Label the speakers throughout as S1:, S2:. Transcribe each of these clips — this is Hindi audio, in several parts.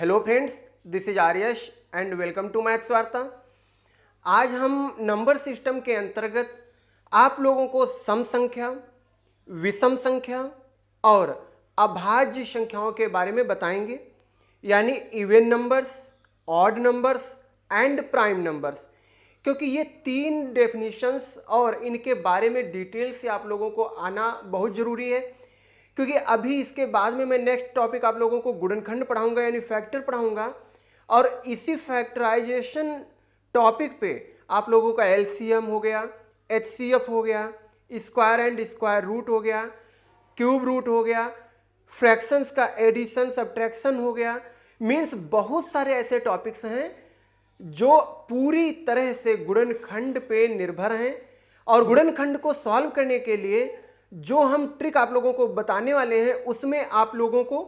S1: Hello friends, this is Aryash and welcome to maths Varta. आज हम नंबर सिस्टम के अंतर्गत आप लोगों को सम संख्या, विषम संख्या और अभाज्य संख्याओं के बारे में बताएंगे, यानी even numbers, odd numbers and prime numbers. क्योंकि ये तीन डेफिनेशंस और इनके बारे में डिटेल से आप लोगों को आना बहुत ज़रूरी है, क्योंकि अभी इसके बाद में मैं नेक्स्ट टॉपिक आप लोगों को गुणनखंड पढ़ाऊंगा, यानी फैक्टर पढ़ाऊंगा। और इसी फैक्टराइजेशन टॉपिक पे आप लोगों का एलसीएम हो गया, एचसीएफ हो गया, स्क्वायर एंड स्क्वायर रूट हो गया, क्यूब रूट हो गया, फ्रैक्शंस का एडिशन सब्ट्रैक्शन हो गया। मीन्स बहुत सारे ऐसे टॉपिक्स हैं जो पूरी तरह से गुणनखंड पे निर्भर हैं। और गुणनखंड को सॉल्व करने के लिए जो हम ट्रिक आप लोगों को बताने वाले हैं, उसमें आप लोगों को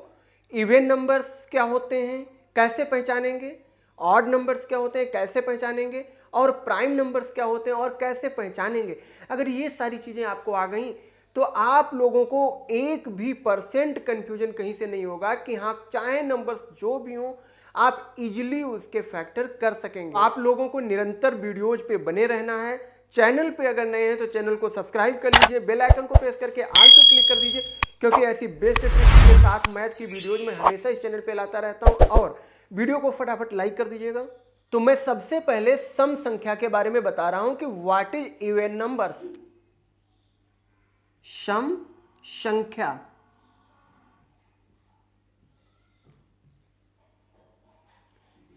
S1: इवन नंबर्स क्या होते हैं कैसे पहचानेंगे, ऑड नंबर्स क्या होते हैं कैसे पहचानेंगे, और प्राइम नंबर्स क्या होते हैं और कैसे पहचानेंगे। अगर ये सारी चीज़ें आपको आ गई तो आप लोगों को 1% कंफ्यूजन कहीं से नहीं होगा कि हाँ, चाहे नंबर्स जो भी हों आप इजीली उसके फैक्टर कर सकेंगे। आप लोगों को निरंतर वीडियोज पे बने रहना है। चैनल पे अगर नए हैं तो चैनल को सब्सक्राइब कर लीजिए, बेल आइकन को प्रेस करके ऑल पे क्लिक कर दीजिए, क्योंकि ऐसी बेस्ट ट्रिक्स के साथ मैथ की वीडियोज में हमेशा इस चैनल पे लाता रहता हूं। और वीडियो को फटाफट लाइक कर दीजिएगा। तो मैं सबसे पहले सम संख्या के बारे में बता रहा हूं कि व्हाट इज इवन नंबर्स। सम संख्या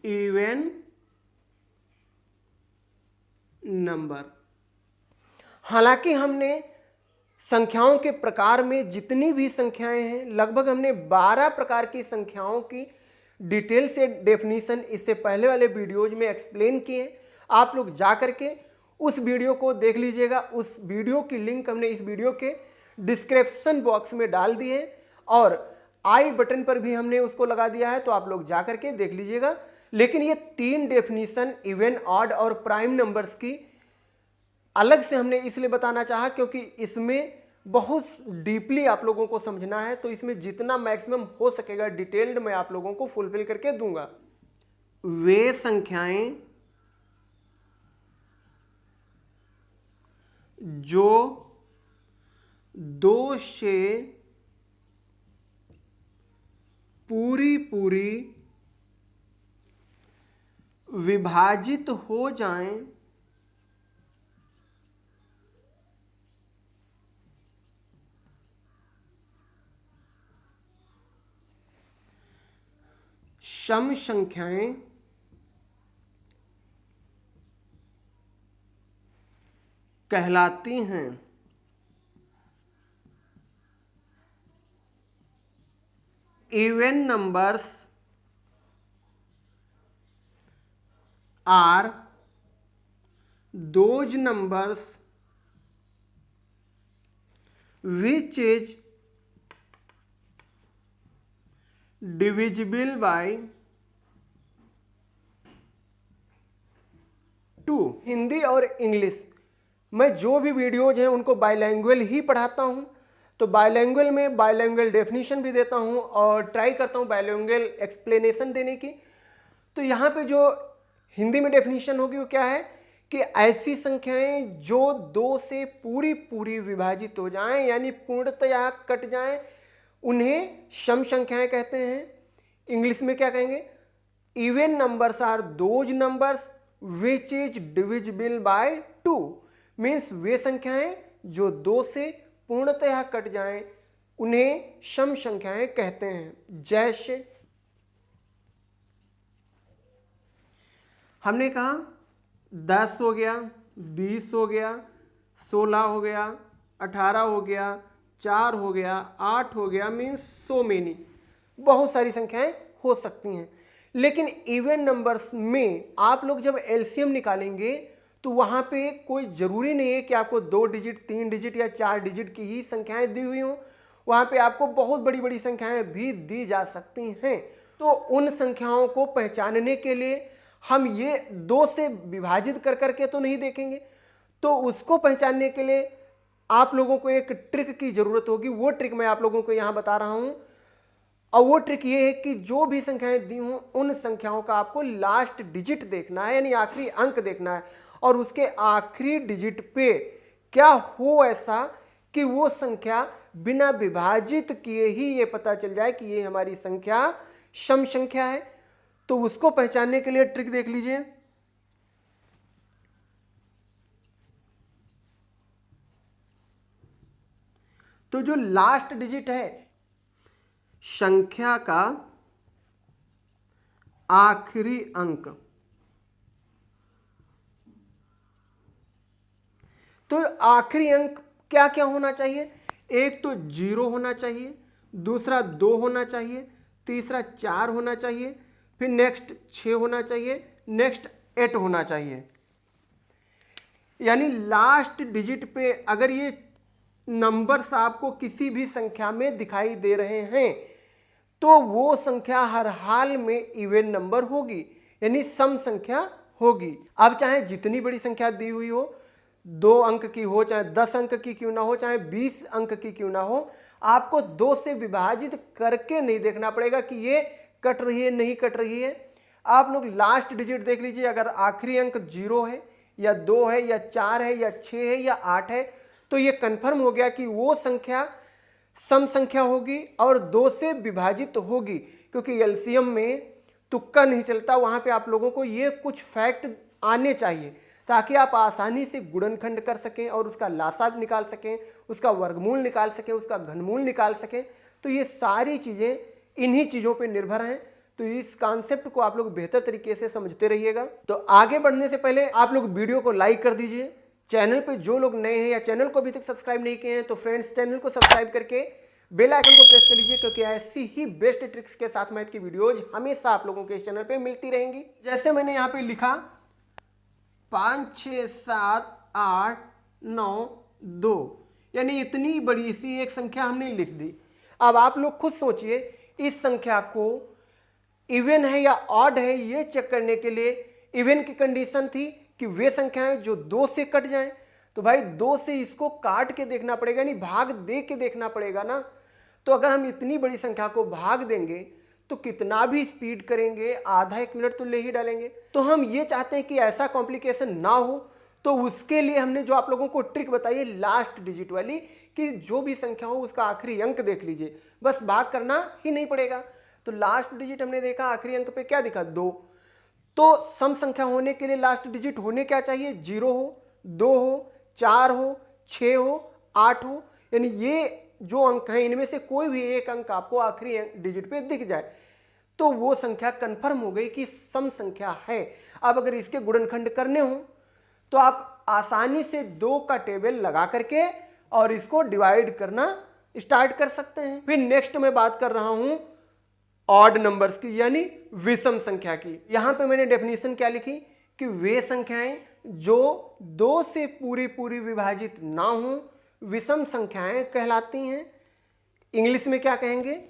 S1: इवन नंबर। हालांकि हमने संख्याओं के प्रकार में जितनी भी संख्याएं हैं, लगभग हमने 12 प्रकार की संख्याओं की डिटेल से डेफिनेशन इससे पहले वाले वीडियोज में एक्सप्लेन किए। आप लोग जा करके उस वीडियो को देख लीजिएगा। उस वीडियो की लिंक हमने इस वीडियो के डिस्क्रिप्शन बॉक्स में डाल दी है और आई बटन पर भी हमने उसको लगा दिया है, तो आप लोग जा करके देख लीजिएगा। लेकिन ये तीन डेफिनेशन इवन, ऑड और प्राइम नंबर्स की अलग से हमने इसलिए बताना चाहा क्योंकि इसमें बहुत डीपली आप लोगों को समझना है। तो इसमें जितना मैक्सिमम हो सकेगा डिटेल्ड मैं आप लोगों को फुलफिल करके दूंगा। वे संख्याएं जो 2 से पूरी विभाजित हो जाएं, सम संख्याएं कहलाती हैं। Even numbers are those numbers which is divisible by 2। Hindi और इंग्लिश मैं जो भी वीडियोज हैं उनको बाइलैंग्वेज ही पढ़ाता हूं। तो बाइलैंग्वेज में बाइलैंग्वेज डेफिनेशन भी देता हूं और ट्राई करता हूं बाइलैंग्वेज एक्सप्लेनेशन देने की। तो यहाँ पे जो हिंदी में डेफिनेशन होगी वो क्या है कि ऐसी संख्याएं जो 2 से पूरी विभाजित हो जाएं, यानी पूर्णतया कट जाएं, उन्हें सम संख्याएं कहते हैं। इंग्लिश में क्या कहेंगे? Even numbers are those numbers which is divisible by 2। Means वे संख्याएं जो 2 से पूर्णतया कट जाएं उन्हें सम संख्याएं कहते हैं। जैसे हमने कहा 10 हो गया, 20 हो गया, 16 हो गया, 18 हो गया, 4 हो गया, 8 हो गया। मीन्स सो मेनी, बहुत सारी संख्याएं हो सकती हैं। लेकिन इवन नंबर्स में आप लोग जब एलसीएम निकालेंगे तो वहां पे कोई जरूरी नहीं है कि आपको 2 डिजिट, 3 डिजिट या 4 डिजिट की ही संख्याएं दी हुई हों। वहां पे आपको बहुत बड़ी संख्याएं भी दी जा सकती हैं। तो उन संख्याओं को पहचानने के लिए हम ये 2 से विभाजित कर करके तो नहीं देखेंगे। तो उसको पहचानने के लिए आप लोगों को एक ट्रिक की जरूरत होगी। वो ट्रिक मैं आप लोगों को यहां बता रहा हूं। और वो ट्रिक ये है कि जो भी संख्याएं दी हों उन संख्याओं का आपको लास्ट डिजिट देखना है, यानी आखिरी अंक देखना है, और उसके आखिरी डिजिट पे क्या हो ऐसा कि वो संख्या बिना विभाजित किए ही ये पता चल जाए कि ये हमारी संख्या सम संख्या है। तो उसको पहचानने के लिए ट्रिक देख लीजिए। तो जो लास्ट डिजिट है संख्या का आखिरी अंक, तो आखिरी अंक क्या क्या होना चाहिए? एक तो 0 होना चाहिए, दूसरा 2 होना चाहिए, तीसरा 4 होना चाहिए, फिर नेक्स्ट 6 होना चाहिए, नेक्स्ट 8 होना चाहिए। यानी लास्ट डिजिट पे अगर ये नंबर्स आपको किसी भी संख्या में दिखाई दे रहे हैं तो वो संख्या हर हाल में इवन नंबर होगी, यानी सम संख्या होगी। अब चाहे जितनी बड़ी संख्या दी हुई हो, 2 अंक की हो, चाहे 10 अंक की क्यों ना हो, चाहे 20 अंक की क्यों ना हो, आपको 2 से विभाजित करके नहीं देखना पड़ेगा कि ये कट रही है नहीं कट रही है। आप लोग लास्ट डिजिट देख लीजिए, अगर आखिरी अंक 0 है या 2 है या 4 है या 6 है या 8 है तो ये कंफर्म हो गया कि वो संख्या सम संख्या होगी और 2 से विभाजित होगी, क्योंकि एलसीएम में तुक्का नहीं चलता। वहां पे आप लोगों को ये कुछ फैक्ट आने चाहिए ताकि आप आसानी से गुणनखंड कर सकें और उसका लासागु निकाल सकें, उसका वर्गमूल निकाल सकें, उसका घनमूल निकाल सकें। तो ये सारी चीजें इन्हीं चीजों पर निर्भर हैं। तो इस कॉन्सेप्ट को आप लोग बेहतर तरीके से समझते रहिएगा। तो आगे बढ़ने से पहले आप लोग वीडियो को लाइक कर दीजिए। चैनल पे जो लोग नए हैं या चैनल को अभी तक सब्सक्राइब नहीं किए हैं तो फ्रेंड्स चैनल को सब्सक्राइब करके बेल आइकन को प्रेस कर लीजिए, क्योंकि ऐसी ही बेस्ट ट्रिक्स के साथ मैथ की वीडियोज हमेशा आप लोगों के इस चैनल पे मिलती रहेंगी। जैसे मैंने यहाँ पे लिखा 5 6 7 8 9 2, यानी इतनी बड़ी सी एक संख्या हमने लिख दी। अब आप लोग खुद सोचिए, इस संख्या को इवन है या ऑड है ये चेक करने के लिए इवन की कंडीशन थी कि वे संख्याएं जो 2 से कट जाएं। तो भाई 2 से इसको काट के देखना पड़ेगा, नहीं भाग दे के देखना पड़ेगा ना। तो अगर हम इतनी बड़ी संख्या को भाग देंगे तो कितना भी स्पीड करेंगे आधा 1 मिनट तो ले ही डालेंगे। तो हम ये चाहते हैं कि ऐसा कॉम्प्लिकेशन ना हो, तो उसके लिए हमने जो आप लोगों को ट्रिक बताई है लास्ट डिजिट वाली, कि जो भी संख्या हो उसका आखिरी अंक देख लीजिए, बस भाग करना ही नहीं पड़ेगा। तो लास्ट डिजिट हमने देखा, आखिरी अंक पे क्या दिखा? 2। तो सम संख्या होने के लिए लास्ट डिजिट होने क्या चाहिए? 0 हो, 2 हो, 4 हो, 6 हो, 8 हो। यानी ये जो अंक हैं इनमें से कोई भी एक अंक आपको आखिरी डिजिट पे दिख जाए तो वो संख्या कंफर्म हो गई कि सम संख्या है। अब अगर इसके गुणनखंड करने हो तो आप आसानी से 2 का टेबल लगा करके और इसको डिवाइड करना स्टार्ट कर सकते हैं। फिर नेक्स्ट मैं बात कर रहा हूं ऑड नंबर्स की, यानी विषम संख्या की। यहां पे मैंने डेफिनेशन क्या लिखी कि वे संख्याएं जो 2 से पूरी विभाजित ना हो विषम संख्याएं कहलाती हैं। इंग्लिश में क्या कहेंगे?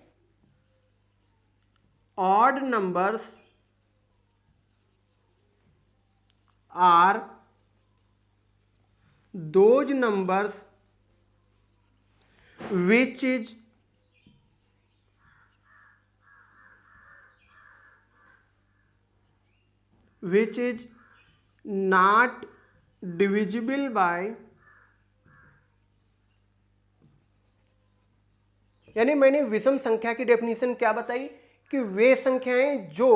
S1: Odd numbers are those numbers which is not divisible by, यानी मैंने विषम संख्या की डेफिनेशन क्या बताई कि वे संख्याएं जो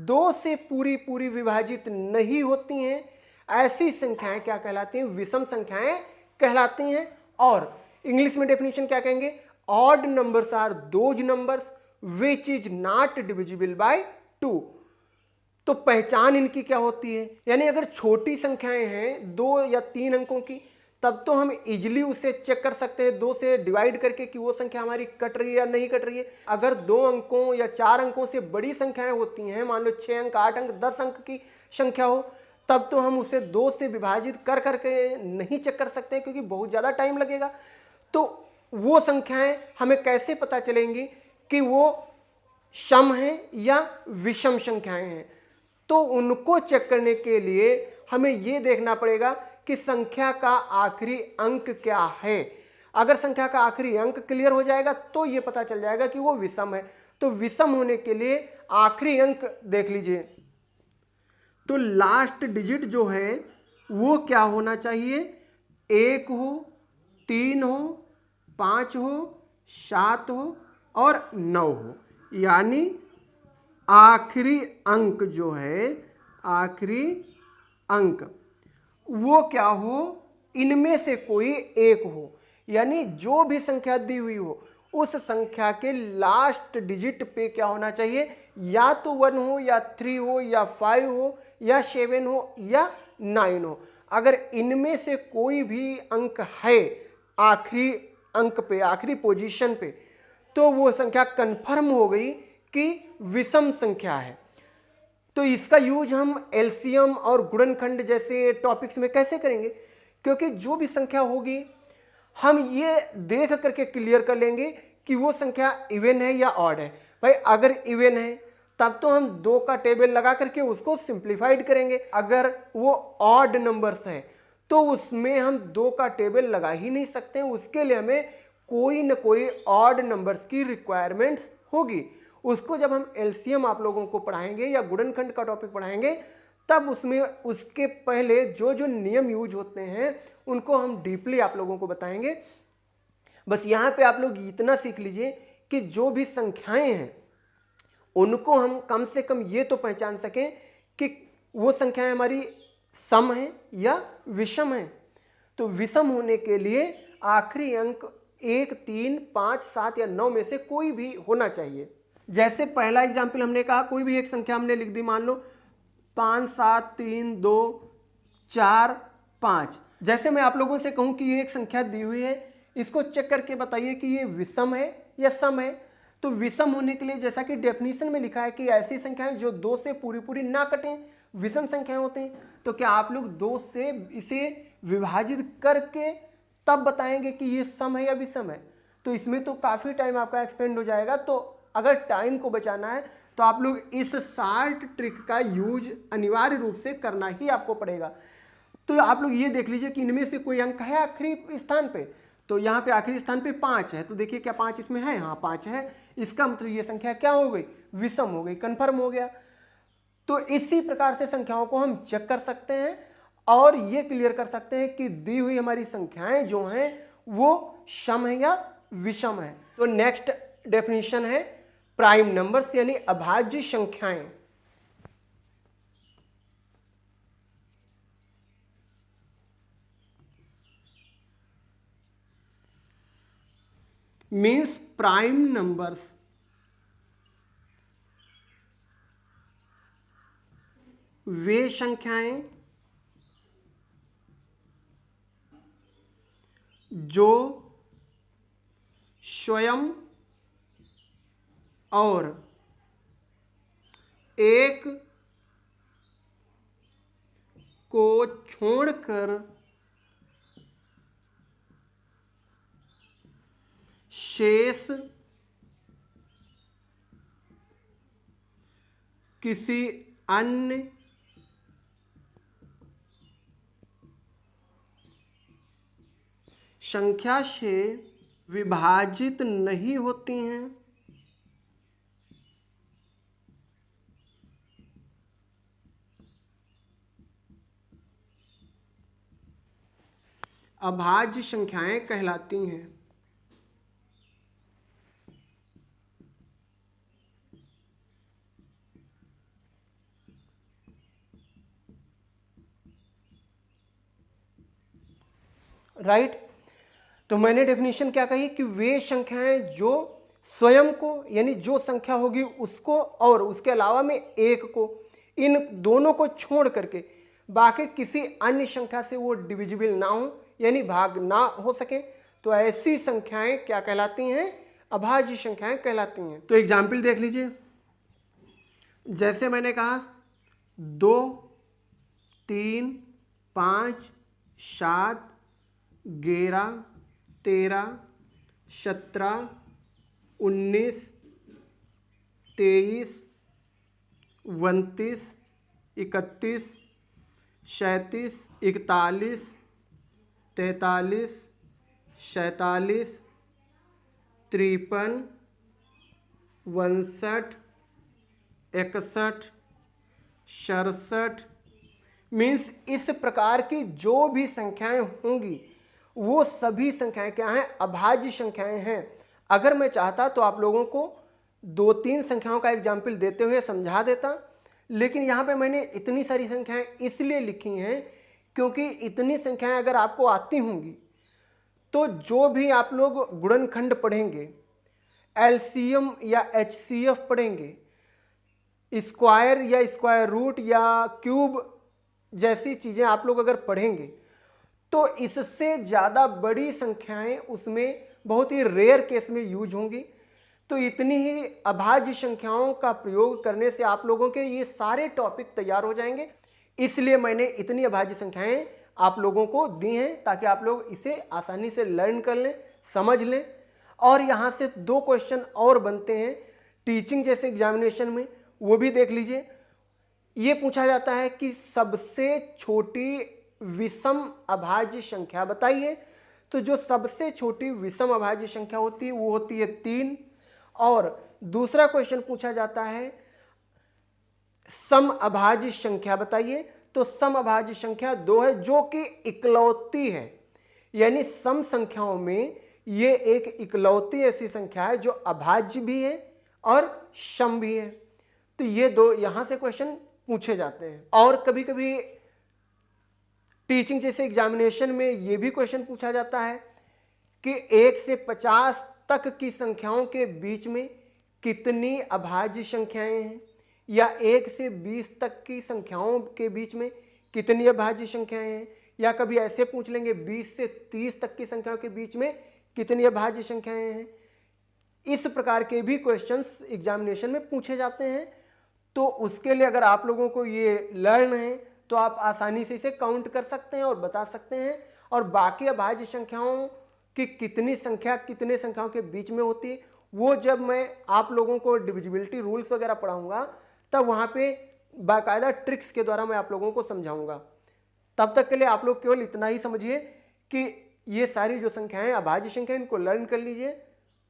S1: 2 से पूरी विभाजित नहीं होती हैं ऐसी संख्याएं क्या कहलाती हैं? विषम संख्याएं कहलाती हैं। और इंग्लिश में डेफिनेशन क्या कहेंगे? Odd numbers are those numbers which is not divisible by 2। तो पहचान इनकी क्या होती है? यानी अगर छोटी संख्याएं हैं 2 या 3 अंकों की तब तो हम इजिली उसे चेक कर सकते हैं 2 से डिवाइड करके कि वो संख्या हमारी कट रही है या नहीं कट रही है। अगर 2 अंकों या 4 अंकों से बड़ी संख्याएं होती हैं, मान लो 6 अंक 8 अंक 10 अंक की संख्या हो, तब तो हम उसे 2 से विभाजित कर करके नहीं चेक कर सकते क्योंकि बहुत ज़्यादा टाइम लगेगा। तो वो संख्याएं हमें कैसे पता चलेंगी कि वो सम है या विषम संख्याएं हैं? तो उनको चेक करने के लिए हमें ये देखना पड़ेगा कि संख्या का आखिरी अंक क्या है। अगर संख्या का आखिरी अंक क्लियर हो जाएगा तो ये पता चल जाएगा कि वो विषम है। तो विषम होने के लिए आखिरी अंक देख लीजिए, तो लास्ट डिजिट जो है वो क्या होना चाहिए, 1 हो, 3 हो, 5 हो, 7 हो और 9 हो। यानी आखिरी अंक जो है, आखिरी अंक वो क्या हो, इनमें से कोई एक हो। यानी जो भी संख्या दी हुई हो उस संख्या के लास्ट डिजिट पे क्या होना चाहिए, या तो 1 हो या 3 हो या 5 हो या 7 हो या 9 हो। अगर इनमें से कोई भी अंक है आखिरी अंक पे, आखिरी पोजीशन पे, तो वो संख्या कंफर्म हो गई कि विषम संख्या है। तो इसका यूज हम एलसीएम और गुणनखंड जैसे टॉपिक्स में कैसे करेंगे, क्योंकि जो भी संख्या होगी हम ये देख करके क्लियर कर लेंगे कि वो संख्या इवन है या ऑड है। भाई अगर इवन है तब तो हम 2 का टेबल लगा करके उसको सिंप्लीफाइड करेंगे, अगर वो ऑड नंबर्स है तो उसमें हम 2 का टेबल लगा ही नहीं सकते, उसके लिए हमें कोई न कोई ऑड नंबर्स की रिक्वायरमेंट्स होगी। उसको जब हम एलसीएम आप लोगों को पढ़ाएंगे या गुणनखंड का टॉपिक पढ़ाएंगे तब उसमें उसके पहले जो जो नियम यूज होते हैं उनको हम डीपली आप लोगों को बताएंगे। बस यहाँ पे आप लोग इतना सीख लीजिए कि जो भी संख्याएं हैं उनको हम कम से कम ये तो पहचान सकें कि वो संख्याएं हमारी सम है या विषम है। तो विषम होने के लिए आखिरी अंक 1, 3, 5, 7 या 9 में से कोई भी होना चाहिए। जैसे पहला एग्जाम्पल हमने कहा, कोई भी एक संख्या हमने लिख दी, मान लो 5, 7, 3, 2, 4, 5। जैसे मैं आप लोगों से कहूं कि ये एक संख्या दी हुई है, इसको चेक करके बताइए कि ये विषम है या सम है। तो विषम होने के लिए जैसा कि डेफिनेशन में लिखा है कि ऐसी संख्याएं जो 2 से पूरी पूरी ना कटें विषम संख्याएं होती हैं। तो क्या आप लोग 2 से इसे विभाजित करके तब बताएंगे कि ये सम है या विषम है? तो इसमें तो काफ़ी टाइम आपका एक्सपेंड हो जाएगा। तो अगर टाइम को बचाना है तो आप लोग इस शार्ट ट्रिक का यूज अनिवार्य रूप से करना ही आपको पड़ेगा। तो आप लोग ये देख लीजिए कि इनमें से कोई अंक है आखिरी स्थान पे, तो यहाँ पे आखिरी स्थान पे 5 है, तो देखिए क्या 5 इसमें है, हाँ 5 है। इसका मतलब ये संख्या क्या हो गई, विषम हो गई, कन्फर्म हो गया। तो इसी प्रकार से संख्याओं को हम चेक कर सकते हैं और ये क्लियर कर सकते हैं कि दी हुई हमारी संख्याएं जो हैं वो सम है या विषम है। तो नेक्स्ट डेफिनेशन है प्राइम नंबर्स यानी अभाज्य संख्याएं। मीन्स प्राइम नंबर्स वे संख्याएं जो स्वयं और एक को छोड़कर शेष किसी अन्य संख्या से विभाजित नहीं होती हैं। अभाज्य संख्याएं कहलाती हैं। राइट। तो मैंने डेफिनेशन क्या कही कि वे संख्याएं जो स्वयं को यानी जो संख्या होगी उसको और उसके अलावा में एक को, इन दोनों को छोड़ करके बाकी किसी अन्य संख्या से वो डिविजिबल ना हो यानी भाग ना हो सके, तो ऐसी संख्याएं क्या कहलाती हैं, अभाज्य संख्याएं कहलाती हैं। तो एग्जाम्पल देख लीजिए, जैसे मैंने कहा 2, 3, 5, 7, 11, 13, 17, 19, 23, 29, 31, 37, 41, 43, 47, 53, 62, 61, 67 मीन्स इस प्रकार की जो भी संख्याएं होंगी वो सभी संख्याएं क्या हैं, अभाज्य संख्याएं हैं। अगर मैं चाहता तो आप लोगों को 2-3 संख्याओं का एग्जाम्पल देते हुए समझा देता, लेकिन यहाँ पे मैंने इतनी सारी संख्याएं इसलिए लिखी हैं क्योंकि इतनी संख्याएं अगर आपको आती होंगी तो जो भी आप लोग गुणनखंड पढ़ेंगे, एलसीएम या एचसीएफ पढ़ेंगे, स्क्वायर या स्क्वायर रूट या क्यूब जैसी चीजें आप लोग अगर पढ़ेंगे तो इससे ज़्यादा बड़ी संख्याएं उसमें बहुत ही रेयर केस में यूज होंगी। तो इतनी ही अभाज्य संख्याओं का प्रयोग करने से आप लोगों के ये सारे टॉपिक तैयार हो जाएंगे, इसलिए मैंने इतनी अभाज्य संख्याएं आप लोगों को दी हैं ताकि आप लोग इसे आसानी से लर्न कर लें, समझ लें। और यहाँ से 2 क्वेश्चन और बनते हैं टीचिंग जैसे एग्जामिनेशन में, वो भी देख लीजिए। ये पूछा जाता है कि सबसे छोटी विषम अभाज्य संख्या बताइए। तो जो सबसे छोटी विषम अभाज्य संख्या होती है वो होती है 3। और दूसरा क्वेश्चन पूछा जाता है सम अभाज्य संख्या बताइए। तो सम अभाज्य संख्या 2 है जो कि इकलौती है, यानी सम संख्याओं में ये एक इकलौती ऐसी संख्या है जो अभाज्य भी है और सम भी है। तो ये 2 यहां से क्वेश्चन पूछे जाते हैं। और कभी कभी टीचिंग जैसे एग्जामिनेशन में ये भी क्वेश्चन पूछा जाता है कि 1 से 50 तक की संख्याओं के बीच में कितनी अभाज्य संख्याएं हैं, या 1 से 20 तक की संख्याओं के बीच में कितनी अभाज्य संख्याएं हैं, या कभी ऐसे पूछ लेंगे 20 से 30 तक की संख्याओं के बीच में कितनी अभाज्य संख्याएं हैं। इस प्रकार के भी क्वेश्चंस एग्जामिनेशन में पूछे जाते हैं। तो उसके लिए अगर आप लोगों को ये लर्न है तो आप आसानी से इसे काउंट कर सकते हैं और बता सकते हैं। और बाकी अभाज्य संख्याओं की कितनी संख्या कितने संख्याओं के बीच में होती है वो जब मैं आप लोगों को डिविजिबिलिटी रूल्स वगैरह पढ़ाऊंगा तब वहां पे बाकायदा ट्रिक्स के द्वारा मैं आप लोगों को समझाऊंगा। तब तक के लिए आप लोग केवल इतना ही समझिए कि ये सारी जो संख्याएं अभाज्य संख्या इनको लर्न कर लीजिए।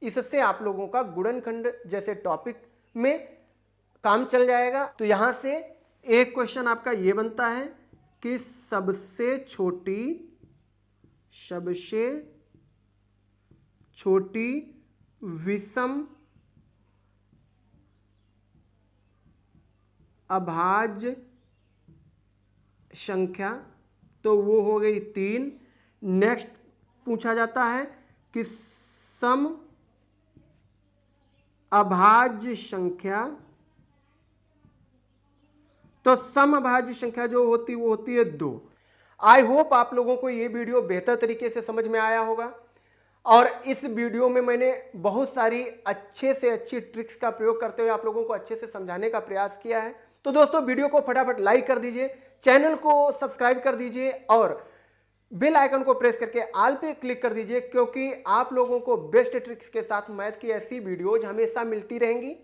S1: इससे आप लोगों का गुणनखंड जैसे टॉपिक में काम चल जाएगा। तो यहां से एक क्वेश्चन आपका ये बनता है कि सबसे छोटी विषम अभाज्य संख्या, तो वो हो गई 3। नेक्स्ट पूछा जाता है कि सम अभाज्य संख्या, तो सम अभाज्य संख्या जो होती वो होती है 2। आई होप आप लोगों को ये वीडियो बेहतर तरीके से समझ में आया होगा। और इस वीडियो में मैंने बहुत सारी अच्छे से अच्छी ट्रिक्स का प्रयोग करते हुए आप लोगों को अच्छे से समझाने का प्रयास किया है। तो दोस्तों वीडियो को फटाफट लाइक कर दीजिए, चैनल को सब्सक्राइब कर दीजिए और बेल आइकन को प्रेस करके ऑल पे क्लिक कर दीजिए, क्योंकि आप लोगों को बेस्ट ट्रिक्स के साथ मैथ की ऐसी वीडियोज हमेशा मिलती रहेंगी।